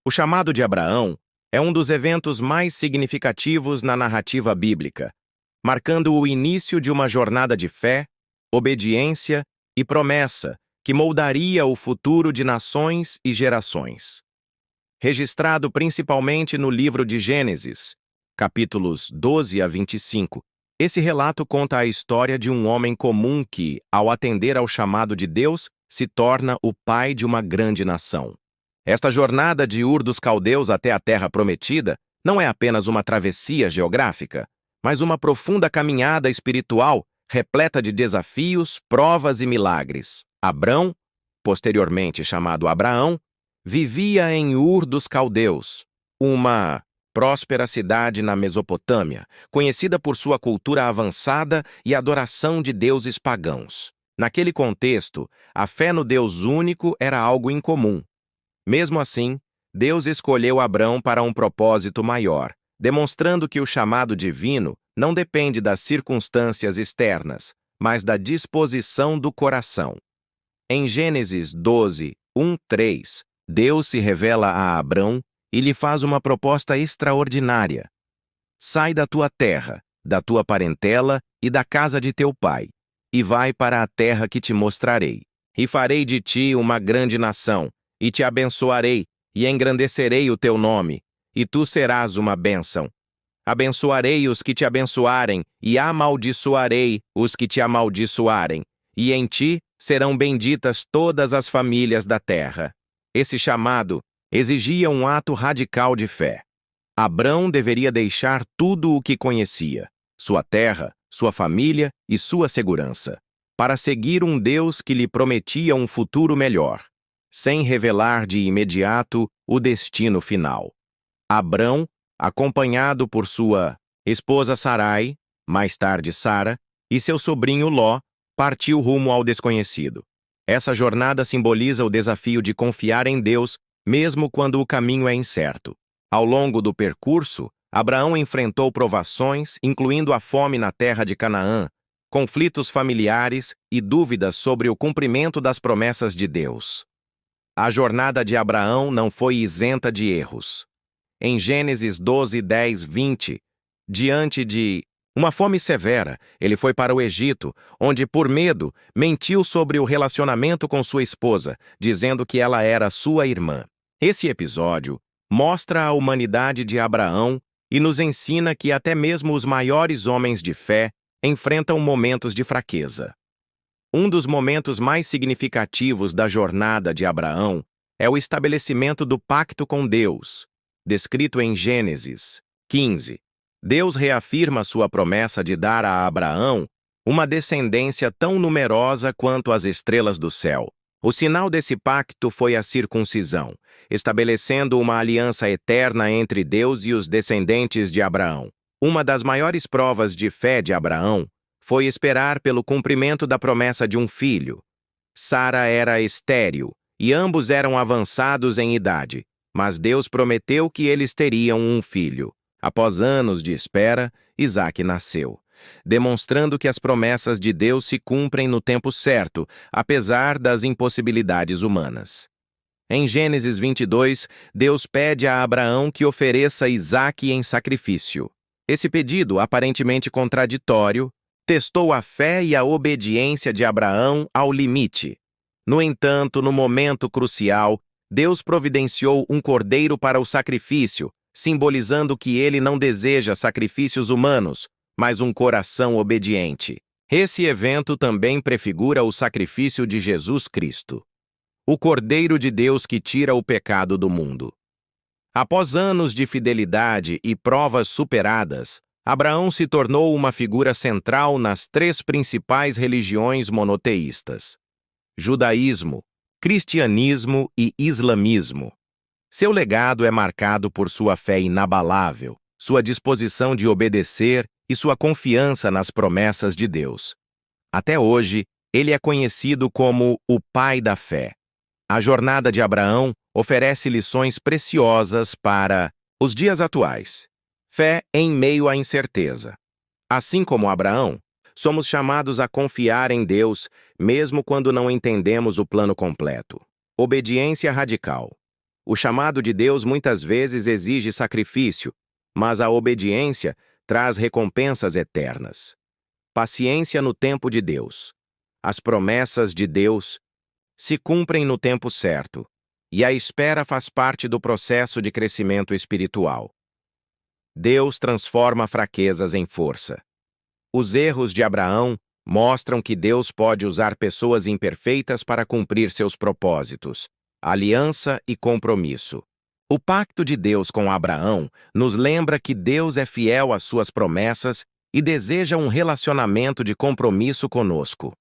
O chamado de Abraão é um dos eventos mais significativos na narrativa bíblica, marcando o início de uma jornada de fé, obediência e promessa que moldaria o futuro de nações e gerações. Registrado principalmente no livro de Gênesis, capítulos 12 a 25, esse relato conta a história de um homem comum que, ao atender ao chamado de Deus, se torna o pai de uma grande nação. Esta jornada de Ur dos Caldeus até a Terra Prometida não é apenas uma travessia geográfica, mas uma profunda caminhada espiritual repleta de desafios, provas e milagres. Abrão, posteriormente chamado Abraão, vivia em Ur dos Caldeus, uma próspera cidade na Mesopotâmia, conhecida por sua cultura avançada e adoração de deuses pagãos. Naquele contexto, a fé no Deus único era algo incomum. Mesmo assim, Deus escolheu Abrão para um propósito maior, demonstrando que o chamado divino não depende das circunstâncias externas, mas da disposição do coração. Em Gênesis 12, 1-3, Deus se revela a Abrão e lhe faz uma proposta extraordinária. Sai da tua terra, da tua parentela e da casa de teu pai, e vai para a terra que te mostrarei. E farei de ti uma grande nação, e te abençoarei, e engrandecerei o teu nome, e tu serás uma bênção. Abençoarei os que te abençoarem, e amaldiçoarei os que te amaldiçoarem, e em ti serão benditas todas as famílias da terra. Esse chamado exigia um ato radical de fé. Abrão deveria deixar tudo o que conhecia, sua terra, sua família e sua segurança, para seguir um Deus que lhe prometia um futuro melhor, sem revelar de imediato o destino final. Abrão, acompanhado por sua esposa Sarai, mais tarde Sara, e seu sobrinho Ló, partiu rumo ao desconhecido. Essa jornada simboliza o desafio de confiar em Deus, mesmo quando o caminho é incerto. Ao longo do percurso, Abraão enfrentou provações, incluindo a fome na terra de Canaã, conflitos familiares e dúvidas sobre o cumprimento das promessas de Deus. A jornada de Abraão não foi isenta de erros. Em Gênesis 12, 10, 20, diante de uma fome severa, ele foi para o Egito, onde, por medo, mentiu sobre o relacionamento com sua esposa, dizendo que ela era sua irmã. Esse episódio mostra a humanidade de Abraão e nos ensina que até mesmo os maiores homens de fé enfrentam momentos de fraqueza. Um dos momentos mais significativos da jornada de Abraão é o estabelecimento do pacto com Deus, descrito em Gênesis 15. Deus reafirma sua promessa de dar a Abraão uma descendência tão numerosa quanto as estrelas do céu. O sinal desse pacto foi a circuncisão, estabelecendo uma aliança eterna entre Deus e os descendentes de Abraão. Uma das maiores provas de fé de Abraão foi esperar pelo cumprimento da promessa de um filho. Sara era estéril e ambos eram avançados em idade, mas Deus prometeu que eles teriam um filho. Após anos de espera, Isaque nasceu, demonstrando que as promessas de Deus se cumprem no tempo certo, apesar das impossibilidades humanas. Em Gênesis 22, Deus pede a Abraão que ofereça Isaque em sacrifício. Esse pedido, aparentemente contraditório, testou a fé e a obediência de Abraão ao limite. No entanto, no momento crucial, Deus providenciou um cordeiro para o sacrifício, simbolizando que ele não deseja sacrifícios humanos, mas um coração obediente. Esse evento também prefigura o sacrifício de Jesus Cristo, o Cordeiro de Deus que tira o pecado do mundo. Após anos de fidelidade e provas superadas, Abraão se tornou uma figura central nas três principais religiões monoteístas: judaísmo, cristianismo e islamismo. Seu legado é marcado por sua fé inabalável, sua disposição de obedecer e sua confiança nas promessas de Deus. Até hoje, ele é conhecido como o pai da fé. A jornada de Abraão oferece lições preciosas para os dias atuais. Fé em meio à incerteza. Assim como Abraão, somos chamados a confiar em Deus, mesmo quando não entendemos o plano completo. Obediência radical. O chamado de Deus muitas vezes exige sacrifício, mas a obediência traz recompensas eternas. Paciência no tempo de Deus. As promessas de Deus se cumprem no tempo certo, e a espera faz parte do processo de crescimento espiritual. Deus transforma fraquezas em força. Os erros de Abraão mostram que Deus pode usar pessoas imperfeitas para cumprir seus propósitos, aliança e compromisso. O pacto de Deus com Abraão nos lembra que Deus é fiel às suas promessas e deseja um relacionamento de compromisso conosco.